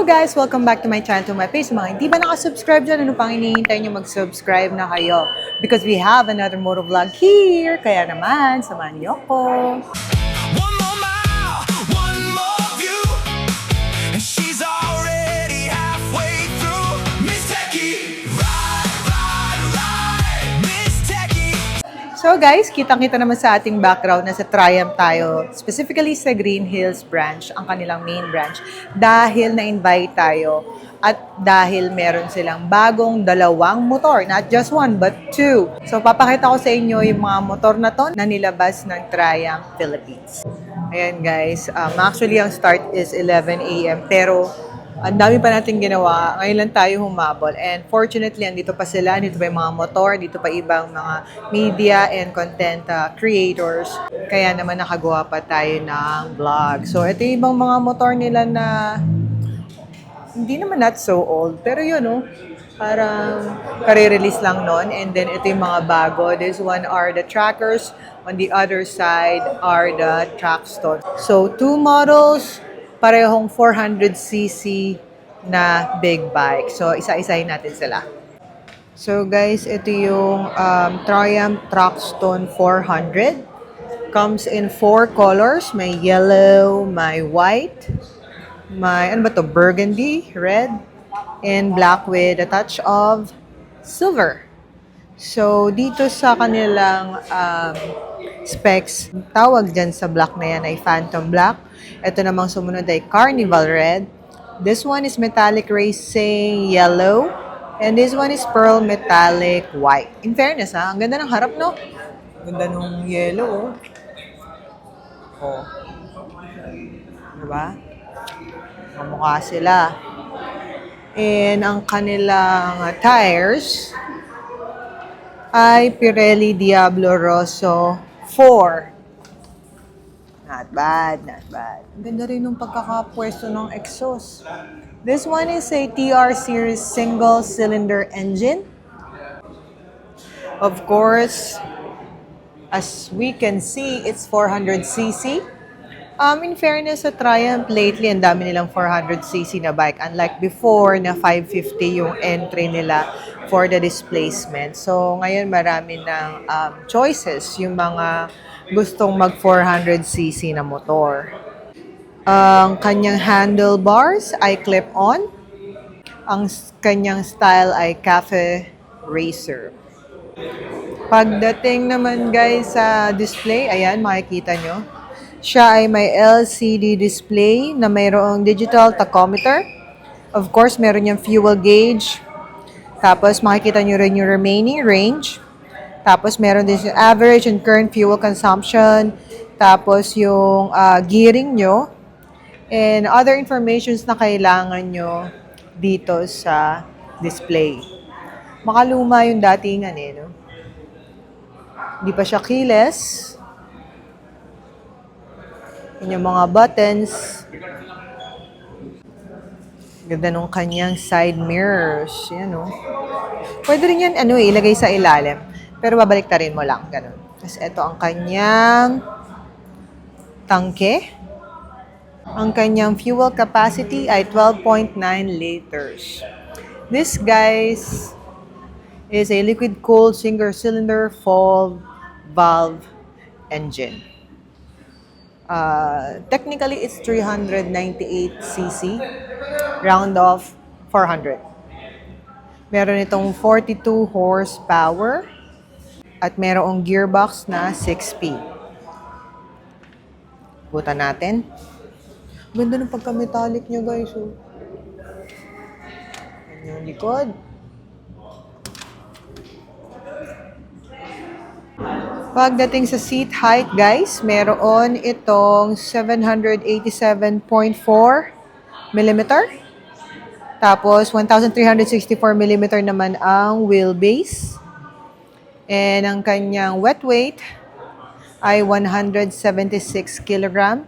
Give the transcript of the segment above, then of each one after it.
Hello guys! Welcome back to my channel, to my page. Mga hindi ba nakasubscribe dyan? Ano pang hinihintay nyo mag-subscribe na kayo? Because we have another moto vlog here. Kaya naman, samahan niyo ko. One more mile, one more view, and she's already halfway through. Miss Techie, ride, Miss Techie. So guys, kitang-kita naman sa ating background na sa Triumph tayo, specifically sa Green Hills branch, ang kanilang main branch, dahil na-invite tayo at dahil meron silang bagong dalawang motor, not just one but two. So papakita ko sa inyo yung mga motor na to na nilabas ng Triumph Philippines. Ayan guys, actually ang start is 11 a.m. pero ang dami pa natin ginawa. Ngayon lang tayo humabol. And fortunately, andito pa sila. Dito pa yung mga motor. Dito pa ibang mga media and content creators. Kaya naman nakagawa pa tayo ng vlog. So, ito yung ibang mga motor nila na hindi naman not so old. Pero yun, no? Parang kare-release lang nun. And then, ito yung mga bago. This one are the trackers. On the other side are the Trackstone. So, two models. Parehong 400cc na big bike. So, isa-isahin natin sila. So, guys, ito yung Triumph Trackstone 400. Comes in 4 colors. May yellow, may white, may, ano ba to? Burgundy, red, and black with a touch of silver. So, dito sa kanilang specs, tawag dyan sa black na yan ay Phantom Black. Ito namang sumunod ay Carnival Red. This one is Metallic Racing Yellow. And this one is Pearl Metallic White. In fairness, ha? Ang ganda ng harap, no? Ganda ng yellow, oh. Oh. Diba? Mamukha sila. And ang kanilang tires ay Pirelli Diablo Rosso 4. Not bad, not bad. Ang ganda rin ng pagkakapwesto ng exhaust. This one is a TR Series single-cylinder engine. Of course, as we can see, it's 400cc. In fairness sa Triumph, lately, ang dami nilang 400cc na bike. Unlike before, na 550 yung entry nila for the displacement. So, ngayon marami ng choices yung mga gustong mag 400cc na motor. Ang kanyang handlebars ay clip-on. Ang kanyang style ay cafe racer. Pagdating naman guys sa display, ayan, makikita nyo. Siya ay may LCD display na mayroong digital tachometer. Of course, meron yung fuel gauge. Tapos makikita nyo rin yung remaining range. Tapos, meron din yung average and current fuel consumption. Tapos, yung gearing nyo. And other informations na kailangan nyo dito sa display. Makaluma yung datingan no? Hindi pa siya keyless. Yun yung mga buttons. Ganda nung kanyang side mirrors. Yan, no? Pwede rin yan, ilagay sa ilalim. Pero babaliktarin mo lang, ganun. Tapos ito ang kanyang tangke. Ang kanyang fuel capacity ay 12.9 liters. This, guys, is a liquid-cooled single-cylinder valve engine. Technically, it's 398cc. Round off, 400. Meron itong 42 horsepower. At merong gearbox na 6-speed. Butan natin. Ganda ng pagka-metallic niya, guys. Oh. Yan yung likod. Pagdating sa seat height, guys, meron itong 787.4 mm. Tapos, 1,364 mm naman ang wheelbase. And ang kanyang wet weight ay 176 kg.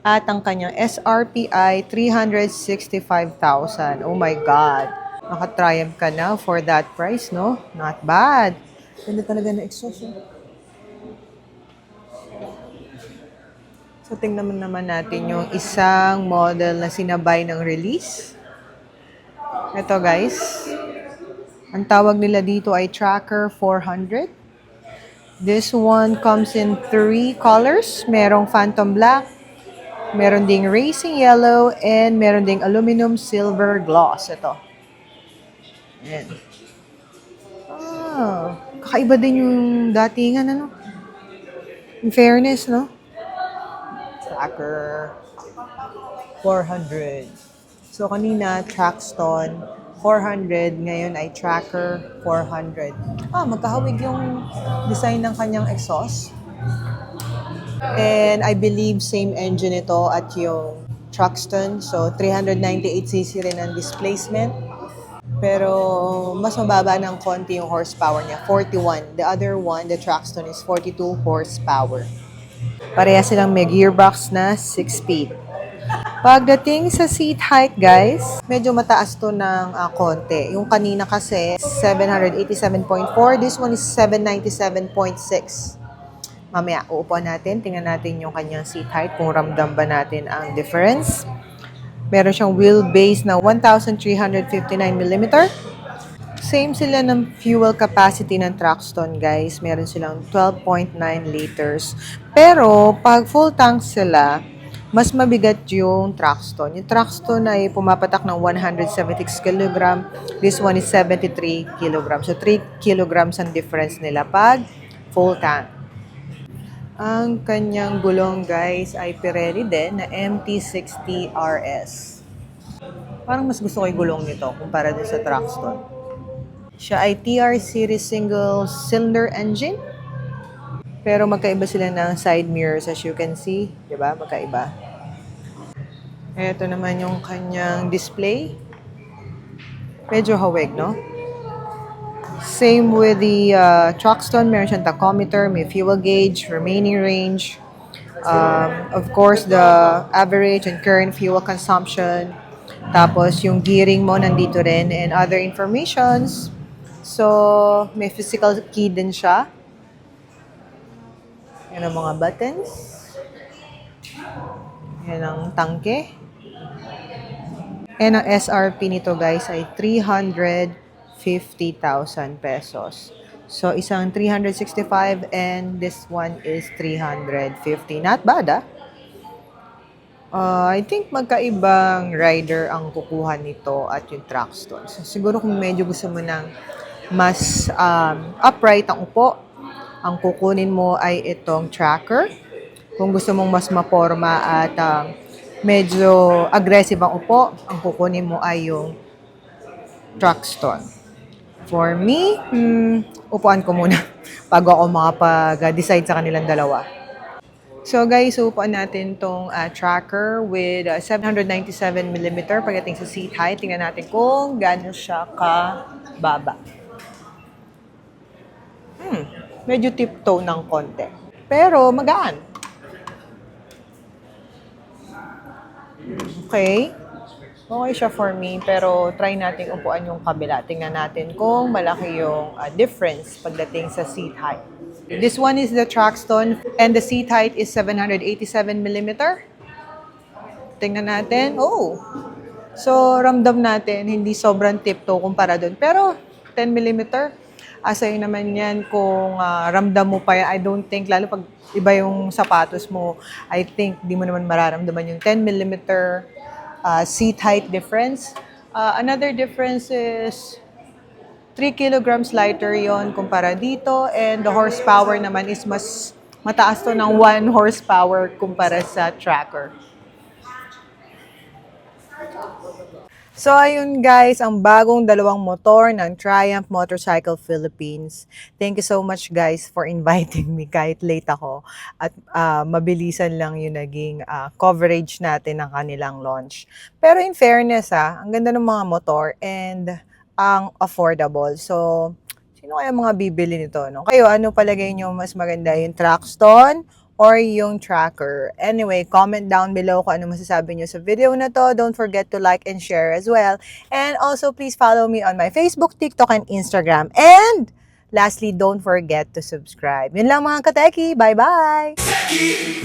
At ang kanyang SRP ay 365,000. Oh my God. Naka-Triumph ka na for that price, no? Not bad. Ganda talaga na exhaust. So, tingnan naman natin yung isang model na sinabay ng release. Ito guys. Ang tawag nila dito ay Tracker 400. This one comes in 3 colors. Merong Phantom Black, meron ding Racing Yellow, and meron ding Aluminum Silver Gloss. Ito. Ayan. Kakaiba din yung datingan, ano? In fairness, no? Tracker 400. So, kanina, Traxton 400. Ngayon ay Tracker 400. Magkahawig yung design ng kanyang exhaust. And I believe same engine ito at yung Truxton. So, 398cc rin ang displacement. Pero, mas mababa ng konti yung horsepower niya. 41. The other one, the Truxton, is 42 horsepower. Pareha silang may gearbox na 6-speed. Pagdating sa seat height, guys, medyo mataas to ng konti. Yung kanina kasi, 787.4. This one is 797.6. Mamaya, uupuan natin. Tingnan natin yung kanyang seat height kung ramdam ba natin ang difference. Meron siyang wheelbase na 1,359mm. Same sila ng fuel capacity ng Truxton, guys. Meron silang 12.9 liters. Pero, pag full tank sila, mas mabigat yung Truxton. Yung Truxton ay pumapatak ng 176 kg. This one is 73 kg. So, 3 kg ang difference nila pag full tank. Ang kanyang gulong, guys, ay Pirelli din na MT60 RS. Parang mas gusto ko yung gulong nito kumpara din sa Truxton. Siya ay TR Series single cylinder engine. Pero magkaiba sila ng side mirrors, as you can see. Diba? Magkaiba. Ito naman yung kanyang display. Medyo hawig, no? Same with the Truxton. Meron siyang tachometer, may fuel gauge, remaining range. Of course, the average and current fuel consumption. Tapos, yung gearing mo nandito rin and other informations. So, may physical key din siya. Yan ang mga buttons. Yan ang tangke. And ang SRP nito, guys, ay 350,000 pesos. So, isang 365 and this one is 350. Not bad, ah. I think magkaibang rider ang kukuha nito at yung Truxton. So, siguro kung medyo gusto mo ng mas upright ang upo, ang kukunin mo ay itong Tracker. Kung gusto mong mas maporma at medyo aggressive ang upo, ang kukunin mo ay yung Truxton. For me, upuan ko muna bago ako makapag-decide sa kanilang dalawa. So guys, upuan natin tong Tracker with 797mm pagdating sa seat height. Tingnan natin kung gaano siya kababa. Medyo tiptoe ng konti. Pero magaan. Okay. Okay siya for me, pero try natin upuan yung kabila. Tingnan natin kung malaki yung difference pagdating sa seat height. This one is the Truxton and the seat height is 787mm. Tingnan natin. Oh! So, ramdam natin, hindi sobrang tiptoe kumpara dun. Pero, 10mm, asay naman yan kung ramdam mo pa yan. I don't think, lalo pag iba yung sapatos mo, I think di mo naman mararamdaman yung 10mm seat height difference. Another difference is 3 kilograms lighter yon kumpara dito. And the horsepower naman is mas mataas to ng 1 horsepower kumpara sa Tracker. So, ayun guys, ang bagong dalawang motor ng Triumph Motorcycle Philippines. Thank you so much guys for inviting me kahit late ako. At mabilisan lang yung naging coverage natin ng kanilang launch. Pero in fairness ang ganda ng mga motor and ang affordable. So, sino kaya mga bibili nito? No? Kayo, ano palagay nyo mas maganda? Yung Truxton or yung Tracker? Anyway, comment down below kung ano masasabi nyo sa video na to. Don't forget to like and share as well. And also, please follow me on my Facebook, TikTok, and Instagram. And lastly, don't forget to subscribe. Yun lang mga kateki. Bye-bye! Techie,